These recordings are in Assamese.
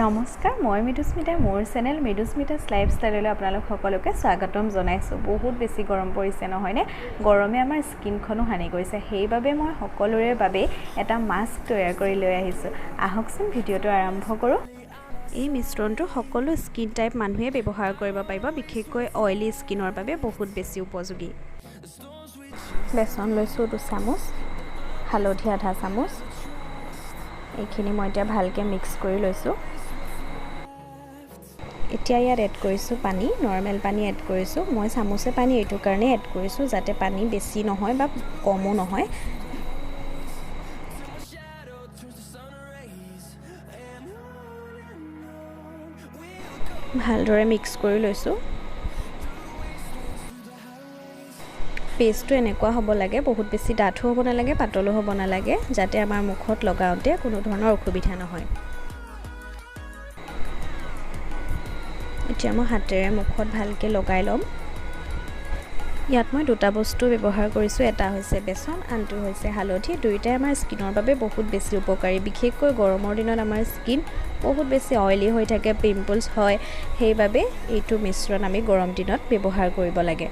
নমস্কাৰ মই মৃদুস্মিতা মোৰ চেনেল মৃদুস্মিতাছ লাইফষ্টাইললৈ আপোনালোক সকলোকে স্বাগতম জনাইছোঁ। বহুত বেছি গৰম পৰিছে নহয়নে? গৰমে আমাৰ স্কিনখনো হানি কৰিছে। সেইবাবে মই সকলোৰে বাবে এটা মাস্ক তৈয়াৰ কৰি লৈ আহিছোঁ। আহকচোন ভিডিঅ'টো আৰম্ভ কৰোঁ। এই মিশ্ৰণটো সকলো স্কিন টাইপ মানুহে ব্যৱহাৰ কৰিব পাৰিব, বিশেষকৈ অইলি স্কিনৰ বাবে বহুত বেছি উপযোগী। বেচন লৈছোঁ 2 চামুচ, হালধি আধা চামুচ। এইখিনি মই এতিয়া ভালকৈ মিক্স কৰি লৈছোঁ। এতিয়া ইয়াত এড কৰিছোঁ পানী, নৰ্মেল পানী এড কৰিছোঁ। মই চামুচে পানী এইটো কাৰণে এড কৰিছোঁ যাতে পানী বেছি নহয় বা কমো নহয়। ভালদৰে মিক্স কৰি লৈছোঁ। পেষ্টটো এনেকুৱা হ'ব লাগে, বহুত বেছি ডাঠো হ'ব নালাগে, পাতলো হ'ব নালাগে, যাতে আমাৰ মুখত লগাওঁতে কোনো ধৰণৰ অসুবিধা নহয়। এতিয়া মই হাতেৰে মুখত ভালকৈ লগাই ল'ম। ইয়াত মই 2টা বস্তু ব্যৱহাৰ কৰিছোঁ, এটা হৈছে বেচন, আনটো হৈছে হালধি। দুয়োটাই আমাৰ স্কিনৰ বাবে বহুত বেছি উপকাৰী। বিশেষকৈ গৰমৰ দিনত আমাৰ স্কিন বহুত বেছি অইলি হৈ থাকে, পিম্পলছ হয়। সেইবাবে এইটো মিশ্ৰণ আমি গৰম দিনত ব্যৱহাৰ কৰিব লাগে।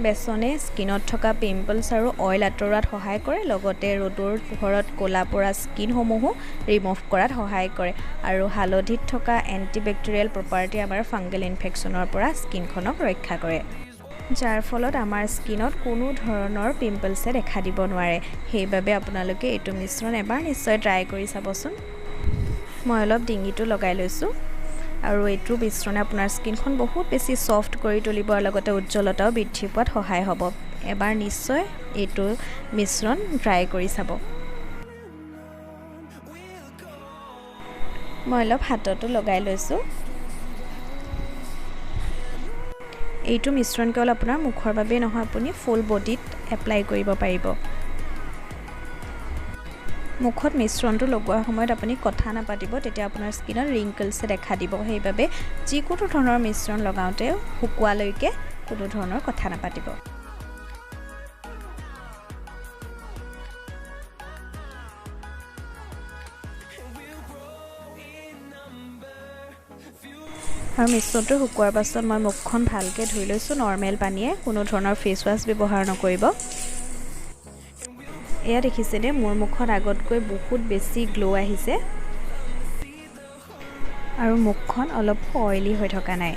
বেচনে স্কিনত থকা পিম্পলছ আৰু অইল আঁতৰোৱাত সহায় কৰে, লগতে ৰ'দৰ পোহৰত ক'লা পৰা স্কিনসমূহো ৰিমুভ কৰাত সহায় কৰে। আৰু হালধিত থকা এণ্টিবেক্টেৰিয়েল প্ৰপাৰ্টি আমাৰ ফাংগেল ইনফেকশ্যনৰ পৰা স্কিনখনক ৰক্ষা কৰে, যাৰ ফলত আমাৰ স্কিনত কোনো ধৰণৰ পিম্পলছে দেখা দিব নোৱাৰে। সেইবাবে আপোনালোকে এইটো মিশ্ৰণ এবাৰ নিশ্চয় ট্ৰাই কৰি চাবচোন। মই অলপ ডিঙিটো লগাই লৈছোঁ। আৰু এইটো মিশ্ৰণে আপোনাৰ স্কিনখন বহুত বেছি ছফ্ট কৰি তুলিব, আৰু লগতে উজ্জ্বলতাও বৃদ্ধি পোৱাত সহায় হ'ব। এবাৰ নিশ্চয় এইটো মিশ্ৰণ ট্ৰাই কৰি চাব। মই অলপ হাততো লগাই লৈছোঁ। এইটো মিশ্ৰণ কেৱল আপোনাৰ মুখৰ বাবেই নহয়, আপুনি ফুল বডিত এপ্লাই কৰিব পাৰিব। মুখত মিশ্ৰণটো লগোৱাৰ সময়ত আপুনি কথা নাপাতিব, তেতিয়া আপোনাৰ স্কিনত ৰিংকলছে দেখা দিব। সেইবাবে যিকোনো ধৰণৰ মিশ্ৰণ লগাওঁতে শুকোৱালৈকে কোনো ধৰণৰ কথা নাপাতিব। আৰু মিশ্ৰণটো শুকোৱাৰ পাছত মই মুখখন ভালকৈ ধুই লৈছোঁ নৰ্মেল পানীয়ে, কোনো ধৰণৰ ফেচ ৱাছ ব্যৱহাৰ নকৰিব। এয়া দেখিছেনে, মোৰ মুখত আগতকৈ বহুত বেছি গ্ল' আহিছে আৰু মুখখন অলপ অইলি হৈ থকা নাই।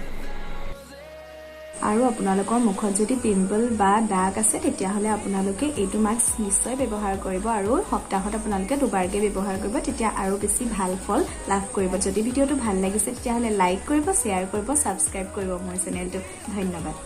আৰু আপোনালোকৰ মুখত যদি পিম্পল বা দাগ আছে, তেতিয়াহ'লে আপোনালোকে এইটো মাস্ক নিশ্চয় ব্যৱহাৰ কৰিব, আৰু সপ্তাহত আপোনালোকে 2বাৰকৈ ব্যৱহাৰ কৰিব, তেতিয়া আৰু বেছি ভাল ফল লাভ কৰিব। যদি ভিডিঅ'টো ভাল লাগিছে তেতিয়াহ'লে লাইক কৰিব, শ্বেয়াৰ কৰিব, ছাবস্ক্ৰাইব কৰিব মোৰ চেনেলটো। ধন্যবাদ।